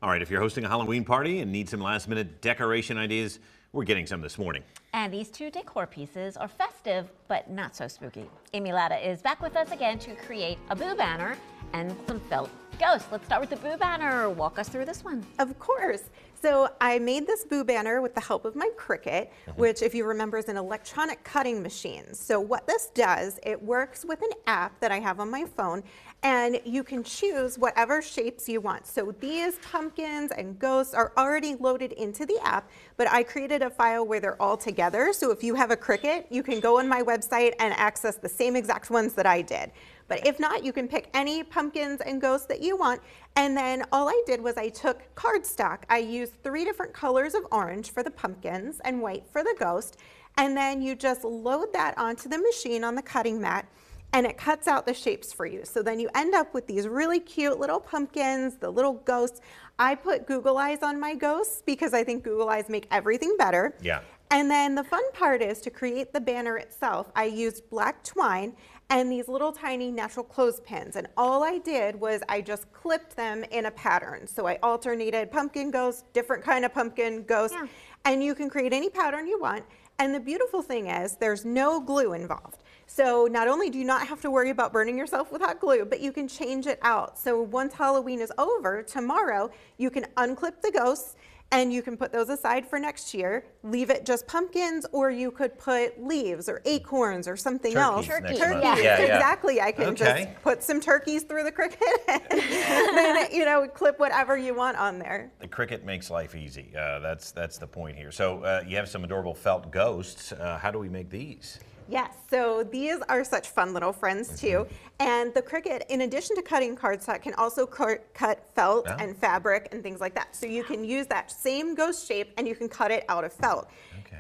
All right, if you're hosting a Halloween party and need some last-minute decoration ideas, we're getting some this morning. And these two decor pieces are festive, but not so spooky. Amy Latta is back with us again to create a boo banner and some felt ghosts. Let's start with the boo banner. Walk us through this one. Of course. So I made this boo banner with the help of my Cricut, which, if you remember, is an electronic cutting machine. So what this does, it works with an app that I have on my phone, and you can choose whatever shapes you want. So these pumpkins and ghosts are already loaded into the app, but I created a file where they're all together. So if you have a Cricut, you can go on my website and access the same exact ones that I did. But if not, you can pick any pumpkins and ghosts that you want. And then all I did was I took cardstock. I used 3 different colors of orange for the pumpkins and white for the ghost. And then you just load that onto the machine on the cutting mat, and it cuts out the shapes for you. So then you end up with these really cute little pumpkins, the little ghosts. I put Google eyes on my ghosts because I think Google eyes make everything better. Yeah. And then the fun part is to create the banner itself. I used black twine and these little tiny natural clothespins. And all I did was I just clipped them in a pattern. So I alternated pumpkin ghosts, different kind of pumpkin ghosts, and you can create any pattern you want. And the beautiful thing is there's no glue involved. So not only do you not have to worry about burning yourself with hot glue, but you can change it out. So once Halloween is over, tomorrow, you can unclip the ghosts and you can put those aside for next year, leave it just pumpkins, or you could put leaves or acorns or something else. Turkeys. Yeah. Exactly. I can just put some turkeys through the Cricut and then, clip whatever you want on there. The Cricut makes life easy. That's the point here. So you have some adorable felt ghosts. How do we make these? Yes, so these are such fun little friends too. And the Cricut, in addition to cutting cardstock, can also cut felt and fabric and things like that. So you can use that same ghost shape and you can cut it out of felt.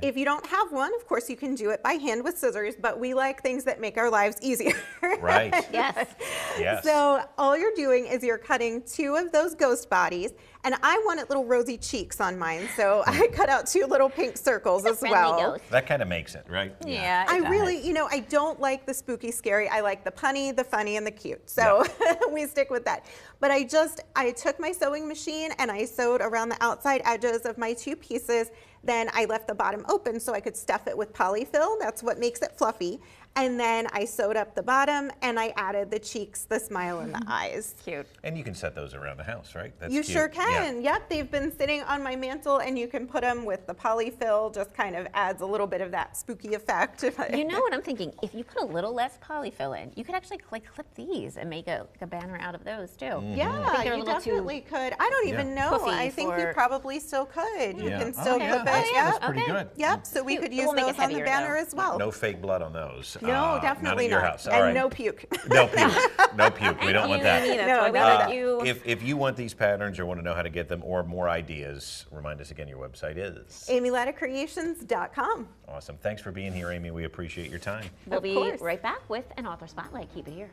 If you don't have one, of course you can do it by hand with scissors, but we like things that make our lives easier. Right. Yes. So all you're doing is you're cutting 2 of those ghost bodies, and I wanted little rosy cheeks on mine, so I cut out 2 little pink circles as well. Ghost. That kind of makes it, right? Yeah. I really, I don't like the spooky, scary. I like the punny, the funny, and the cute. So we stick with that. But I took my sewing machine and I sewed around the outside edges of my 2 pieces. Then I left the bottom open so I could stuff it with polyfill. That's what makes it fluffy. And then I sewed up the bottom and I added the cheeks, the smile, and the eyes. Cute. And you can set those around the house, right? That's You cute. sure can. Yep, they've been sitting on my mantle, and you can put them with the polyfill. Just kind of adds a little bit of that spooky effect. You know what I'm thinking? If you put a little less polyfill in, you could actually clip these and make a banner out of those too. Yeah, you definitely could. I don't even know. I think you probably still could. You can still clip it. That's pretty good. Yep, so we could use those on the banner as well. No fake blood on those. No, definitely not. House. And no puke. No puke. No puke. We don't want that. No, if you want these patterns or want to know how to get them or more ideas, remind us again your website is amylattacreations.com. Awesome. Thanks for being here, Amy. We appreciate your time. We'll be right back with an author spotlight. Keep it here.